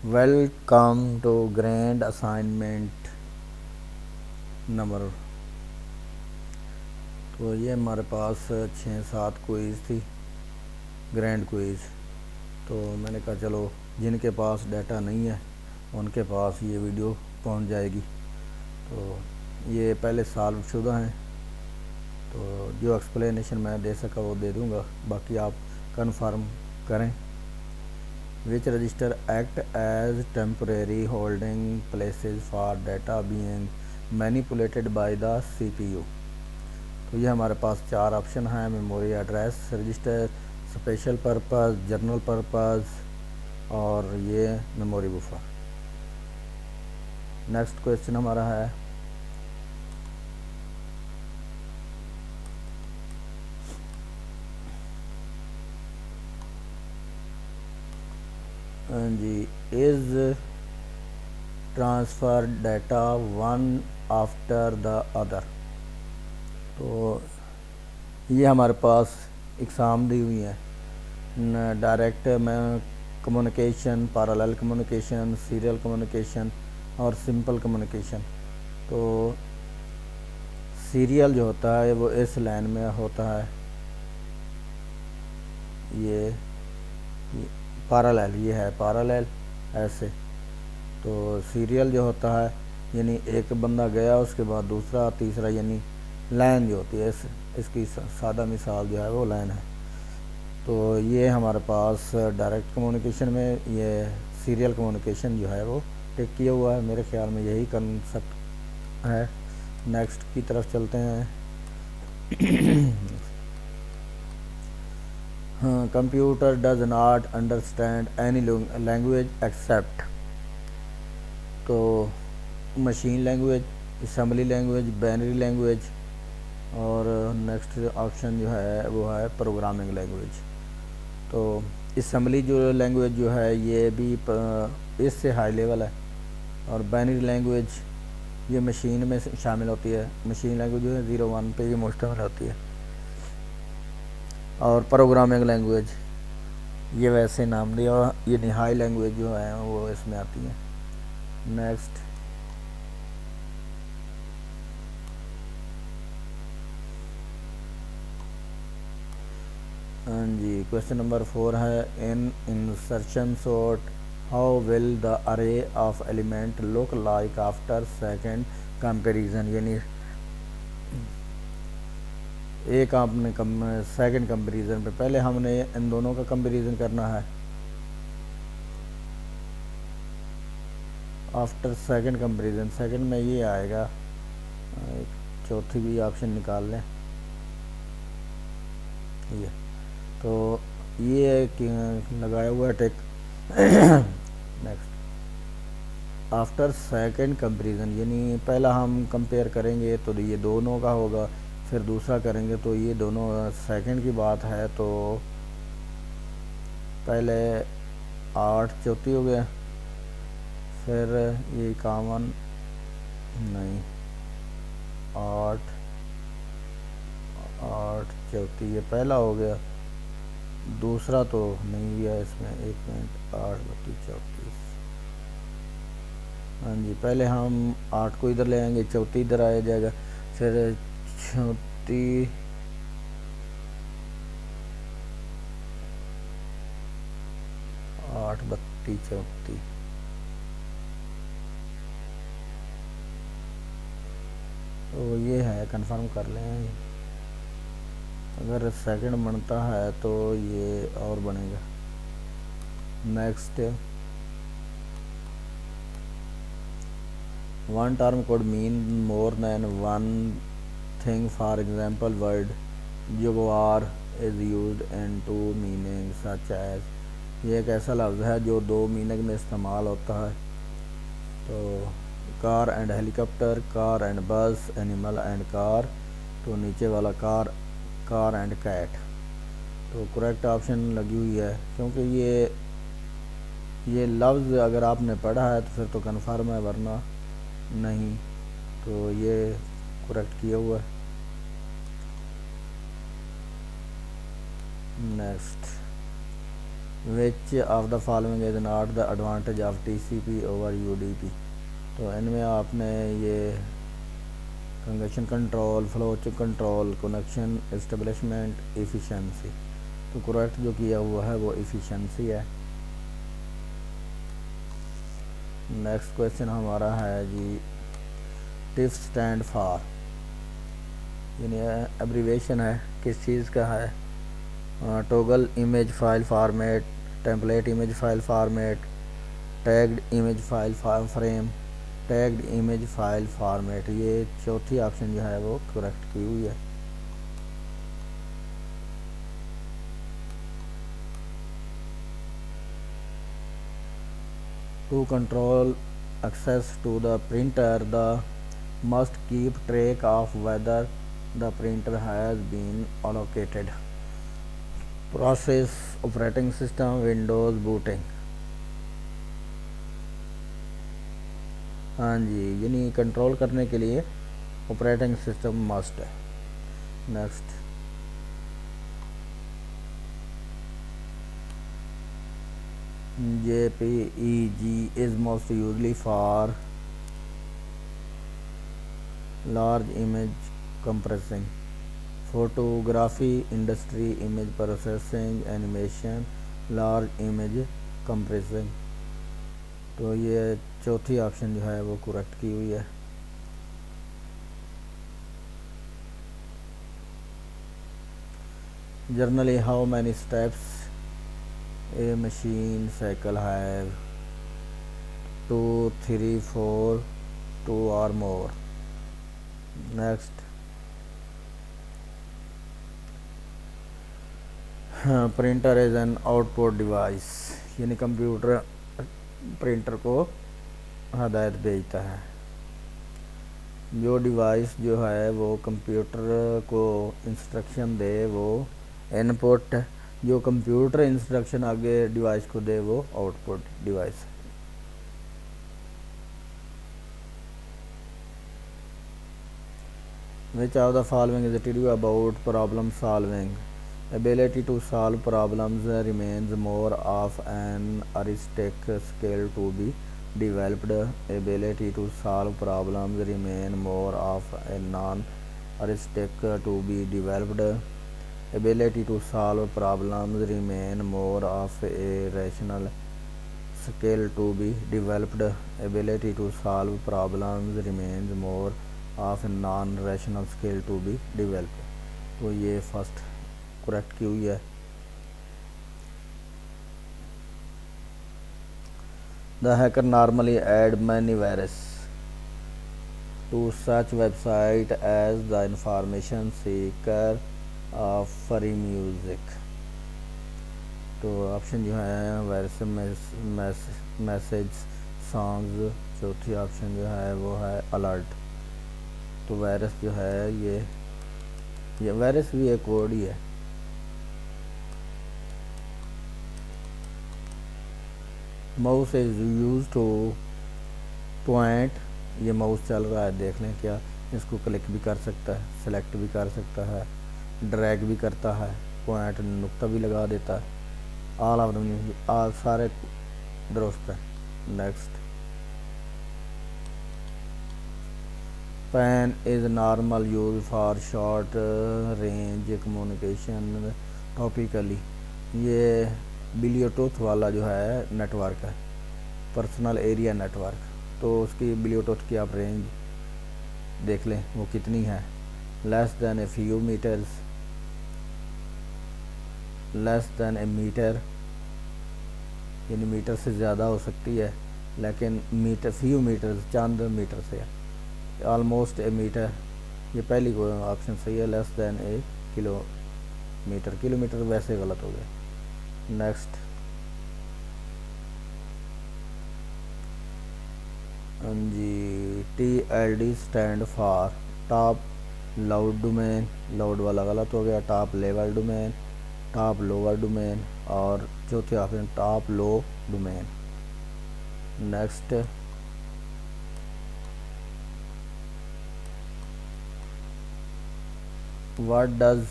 Welcome to grand assignment number. तो ये हमारे पास 6-7 क्विज़ थी, ग्रैंड क्विज़। तो मैंने कहा चलो जिनके पास डाटा नहीं है उनके पास ये वीडियो पहुंच जाएगी। तो ये पहले सॉल्व शुदा हैं, तो जो एक्सप्लेनेशन मैं दे सका वो दे दूंगा, बाकी आप कन्फर्म करें। Which register act as temporary holding places for data being manipulated by the CPU। तो ये हमारे पास 4 ऑप्शन हैं: memory address register, special purpose, general purpose और ये मेमोरी बफर। नेक्स्ट क्वेश्चन हमारा है जी, is transfer data one after the other. तो ये हमारे पास एग्ज़ाम दी हुई है: डायरेक्ट में communication, parallel communication, serial communication और सिंपल कम्युनिकेशन। तो सीरियल जो होता है वो इस लाइन में होता है, ये पैरेलल, ये है पैरेलल ऐसे। तो सीरियल जो होता है यानी एक बंदा गया उसके बाद दूसरा तीसरा, यानी लाइन जो होती है इसकी सादा मिसाल जो है वो लाइन है। तो ये हमारे पास डायरेक्ट कम्युनिकेशन में ये सीरियल कम्युनिकेशन जो है वो टिक किया हुआ है। मेरे ख्याल में यही कंसेप्ट है। नेक्स्ट की तरफ चलते हैं। Computer does not understand any language except. तो machine language, assembly language, binary language और नेक्स्ट ऑप्शन जो है वो है प्रोग्रामिंग लैंग्वेज। तो असम्बली जो लैंग्वेज जो है ये भी इससे हाई लेवल है, और बाइनरी लैंग्वेज ये मशीन में शामिल होती है। मशीन लैंग्वेज जो है 0-1 पे ये मुश्तमिल होती है। और प्रोग्रामिंग लैंग्वेज ये वैसे नाम दिया, और ये हाई लैंग्वेज जो है वो इसमें आती है। नेक्स्ट जी, क्वेश्चन नंबर 4 है: in insertion sort how will the array of element look like after second comparison. यानी एक आपने सेकंड कंपैरिजन पे पहले हमने इन दोनों का कंपैरिजन करना है। आफ्टर सेकंड कंपैरिजन, सेकंड में ये आएगा, एक चौथी भी ऑप्शन निकाल लें ये। तो ये लगाया हुआ है टिक। नेक्स्ट, आफ्टर सेकंड कंपैरिजन यानी पहला हम कंपेयर करेंगे तो ये दोनों का होगा, फिर दूसरा करेंगे तो ये दोनों सेकंड की बात है। तो पहले 8 चौथी हो गया, फिर ये 51 नहीं 8 चौथी ये पहला हो गया, दूसरा तो नहीं गया इसमें। 1 मिनट, 8 32 34। हाँ जी, पहले हम 8 को इधर ले आएंगे, चौथी इधर आ जाएगा, फिर चौथी 8 32 चौथी। तो ये है, कंफर्म कर लें। अगर सेकंड बनता है तो ये और बनेगा। Next, one term could mean more than one thing. For example, word jaguar is used in 2 meanings such as। ये एक ऐसा लफ्ज़ है जो 2 मीनिंग में इस्तेमाल होता है। तो car and helicopter, car and बस, एनिमल एंड कार। तो नीचे वाला कार एंड कैट। तो करेक्ट ऑप्शन लगी हुई है, क्योंकि ये लफ्ज़ अगर आपने पढ़ा है तो फिर तो कन्फर्म है, वरना नहीं। तो ये करेक्ट किया हुआ है। Next, which of the following is not the advantage of TCP over UDP। तो इनमें आपने ये congestion control, flow control, connection establishment, efficiency, तो करेक्ट जो किया हुआ है वो एफिशिएंसी है। नेक्स्ट क्वेश्चन हमारा है जी टिफ स्टैंड फॉर, यानी एब्रीवेशन है किस चीज़ का है? Toggle image file format, template image file format, tagged image file frame, tagged image file format. ये चौथी ऑप्शन जो है वो करेक्ट की हुई है। To control access to the printer, the must keep track of whether the printer has been allocated process, operating system, Windows, booting। हाँ जी, यानी कंट्रोल करने के लिए ऑपरेटिंग सिस्टम मस्ट है। Next JPEG is most usually for large image compressing, photography industry, image processing, animation, large image compressing। तो ये चौथी option जो है वो करेक्ट की हुई है। Generally how many steps a machine cycle have? 2, 3, 4, 2 or more। Next printer is an output device, यानी कंप्यूटर प्रिंटर को हदायत भेजता है। जो डिवाइस जो है वो कंप्यूटर को इंस्ट्रक्शन दे वो इनपुट, जो कंप्यूटर इंस्ट्रक्शन आगे डिवाइस को दे वो output device. Which of the following is true about problem solving? Ability to solve problems remains more of an heuristic skill to be developed. Ability to solve problems remain more of a non-heuristic to be developed. Ability to solve problems remain more of a rational skill to be developed. Ability to solve problems remains more of non rational scale to be develop. तो ये first correct की हुई है। The hacker normally add many virus to such website as the information seeker of free music. तो option जो है virus message songs, चौथी option जो है वो है अलर्ट। तो वायरस जो है ये वायरस भी एक वर्ड ही है। Mouse is use two point, ये माउस चल रहा है, देख लें क्या इसको क्लिक भी कर सकता है, सेलेक्ट भी कर सकता है, ड्रैग भी करता है, पॉइंट नुक्ता भी लगा देता है। ऑल ऑफ द ऑल सारे दुरुस्त है। Next PAN is normal use for short range communication topically। ये ब्लूटूथ वाला जो है नेटवर्क है, पर्सनल एरिया नेटवर्क। तो उसकी ब्लूटूथ की आप रेंज देख लें वो कितनी है, less than a few meters, less than a meter, यानी मीटर से ज़्यादा हो सकती है, लेकिन मीटर फ्यू मीटर्स चंद मीटर से है। ऑलमोस्ट ए मीटर, ये पहली को ऑप्शन सही है। लेस दैन ए किलोमीटर, किलोमीटर वैसे गलत हो गया। नेक्स्ट हाँ जी TLD stand for top loud domain, loud वाला गलत हो गया। Top level domain, top lower domain और चौथे option top low domain. Next What does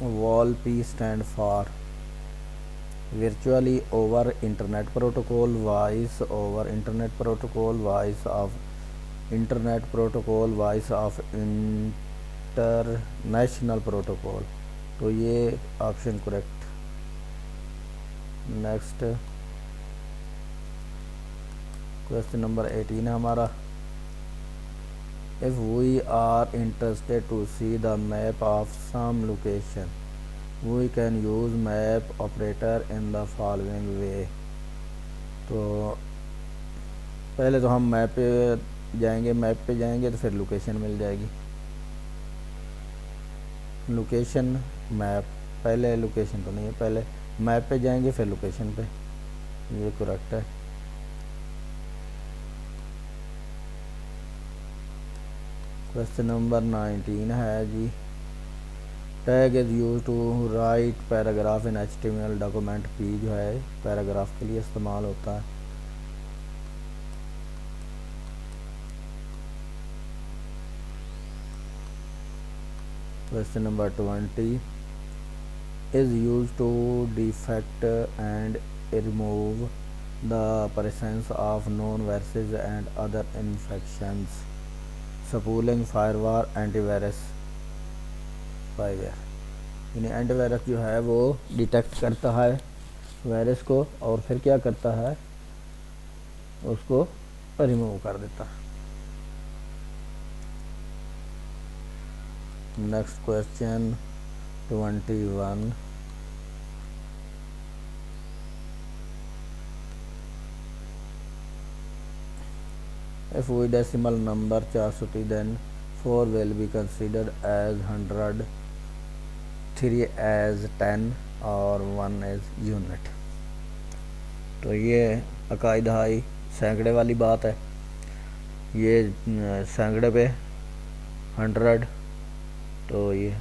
WALP stand for? virtually over internet protocol, voice over internet protocol, voice of internet protocol, voice of international protocol। तो ये option correct. Next question number 18 है हमारा। If we are interested to see the map of some location we can use map operator in the following way. तो पहले तो हम map पे जाएंगे तो फिर लोकेशन मिल जाएगी। लोकेशन मैप, पहले लोकेशन तो नहीं है, पहले मैप पे जाएंगे फिर लोकेशन पे, ये करेक्ट है। क्वेश्चन नंबर 19 है जी। Tag is use to write paragraph in HTML document. P जो है पैराग्राफ के लिए इस्तेमाल होता है। Question number 20 is used to detect and remove the presence of known viruses and other infections, spooling, firewall, antivirus, spyware। यानी antivirus जो है वो डिटेक्ट करता है वायरस को और फिर क्या करता है, उसको रिमूव कर देता है। Next question 21 if we decimal number 430 then 4 will be considered as 100, 3 as 10 और 1 as unit। तो ये अकायदाई सैकड़े वाली बात है। ये सैकड़े पे 100, तो ये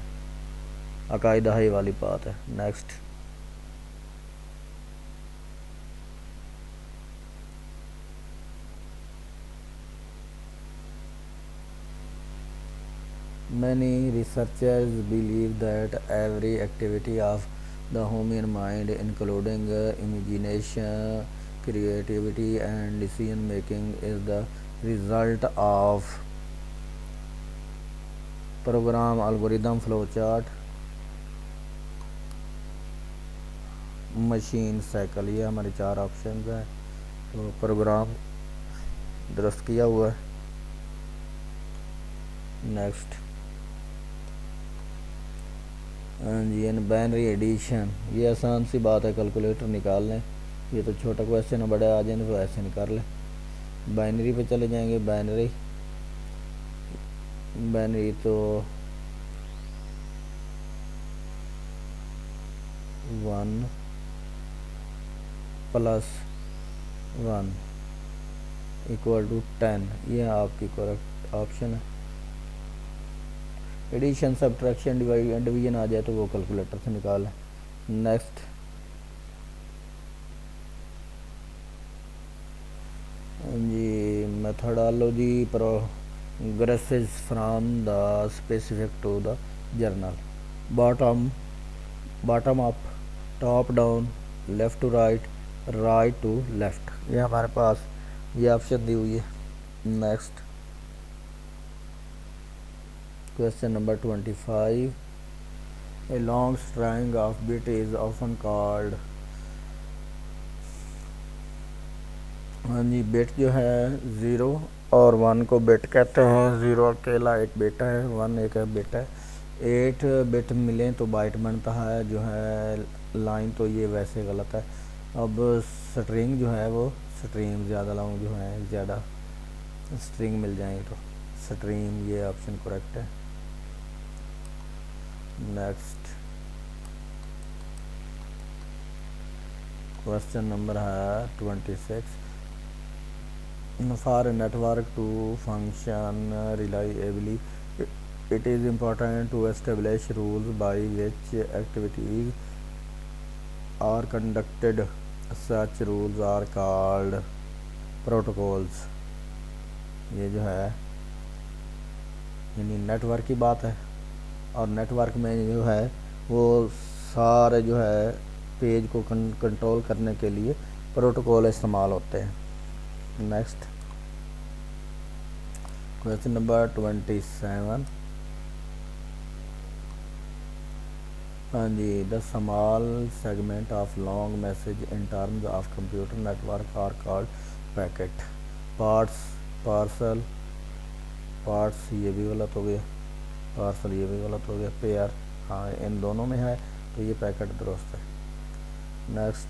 अकायदाई वाली बात है। Next many researchers believe that every activity of the human mind including imagination, creativity and decision making is the result of program, algorithm, flowchart, machine, cycle. ये हमारे 4 ऑप्शन हैं। तो प्रोग्राम दुरुस्त किया हुआ है। नेक्स्ट जी बाइनरी एडिशन, ये आसान सी बात है, कैलकुलेटर निकाल लें। ये तो छोटा क्वेश्चन है, बड़े आ जाए तो ऐसे निकाल लें। बाइनरी पे चले जाएंगे। बाइनरी तो 1 + 1 = 10, ये आपकी करेक्ट ऑप्शन है। एडिशन, सब्ट्रैक्शन, डिवीजन आ जाए तो वो कैलकुलेटर से निकालें। नेक्स्ट जी methodology progresses from the specific to the general. Bottom up, top down, left to right, right to left, ये हमारे पास ये ऑप्शन दी हुई है। Next question number 25 a long string of bit is often called. हाँ जी, बिट जो है 0 और 1 को बिट कहते हैं। 0 अकेला एक बिट है, 1 एक बिट है। 8 बिट मिलें तो बाइट बनता है जो है लाइन, तो ये वैसे गलत है। अब स्ट्रिंग जो है वो स्ट्रीम, ज़्यादा लॉन्ग जो है ज़्यादा स्ट्रिंग मिल जाएंगे तो स्ट्रीम, ये ऑप्शन करेक्ट है। नेक्स्ट क्वेश्चन नंबर है 26 for network to function reliably it is important to establish rules by which activities are conducted. Such rules are called protocols। ये जो है यानी नेटवर्क की बात है, और नेटवर्क में जो है वो सारे जो है पेज को कंट्रोल करने के लिए प्रोटोकॉल इस्तेमाल होते हैं। Next question number 27। हाँ जी, the small segment of long message in terms of computer network are called packet. Parts, parcel, parts ये भी गलत हो गया, पार्सल ये भी गलत हो गया, पेयर हाँ इन दोनों में है तो ये पैकेट दुरुस्त है। Next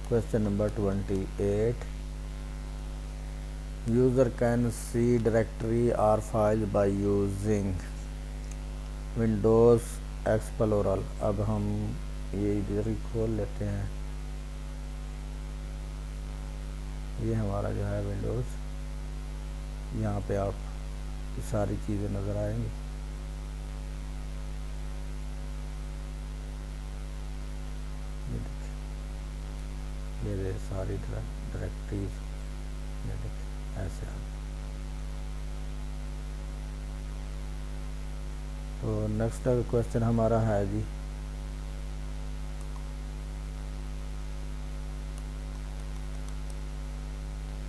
question number 28। User can see directory और file by using Windows Explorer. अब हम ये इधर खोल लेते हैं, ये हमारा जो है विंडोज़, यहाँ पे आप सारी चीज़ें नज़र आएंगी। ये देखिए, ये सारी डायरेक्टरीज, ये देखिए ऐसे आ। तो नेक्स्ट क्वेश्चन हमारा है जी,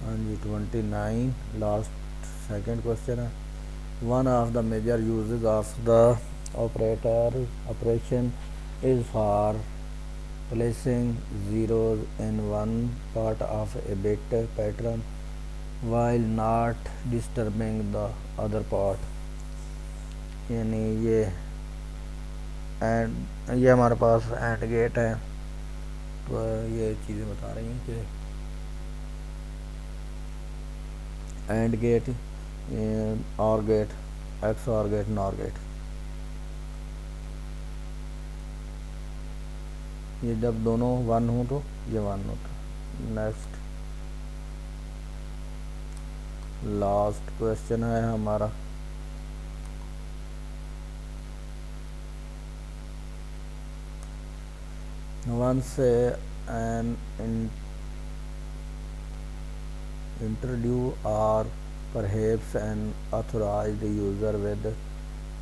हाँ जी 29 लास्ट सेकंड क्वेश्चन है। One of the major uses of the operation is for placing zeros in one part of a bit pattern while not disturbing the other part। यानी ये एंड, ये हमारे पास एंड गेट है, तो ये चीज़ें बता रही हैं कि एंड गेट, और गेट, एक्स और गेट, नॉर गेट, ये जब दोनों वन हो तो ये वन होता। नेक्स्ट लास्ट क्वेश्चन है हमारा, once an introduce or perhaps an authorized user with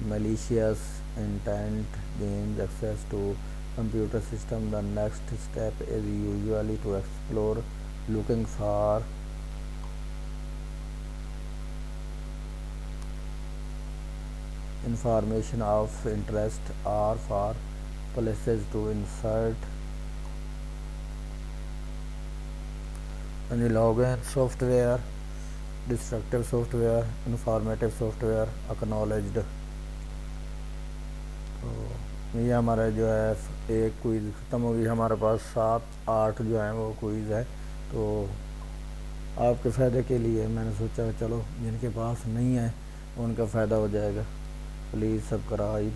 malicious intent gains access to computer system, the next step is usually to explore looking for information of interest or for places to insert and login software, destructive software, informative software, acknowledged। तो ये हमारा जो है एक quiz ख़त्म होगी। हमारे पास 7-8 जो है वो क्विज़ है, तो आपके फ़ायदे के लिए मैंने सोचा चलो जिनके पास नहीं है उनका फ़ायदा हो जाएगा। Please subscribe.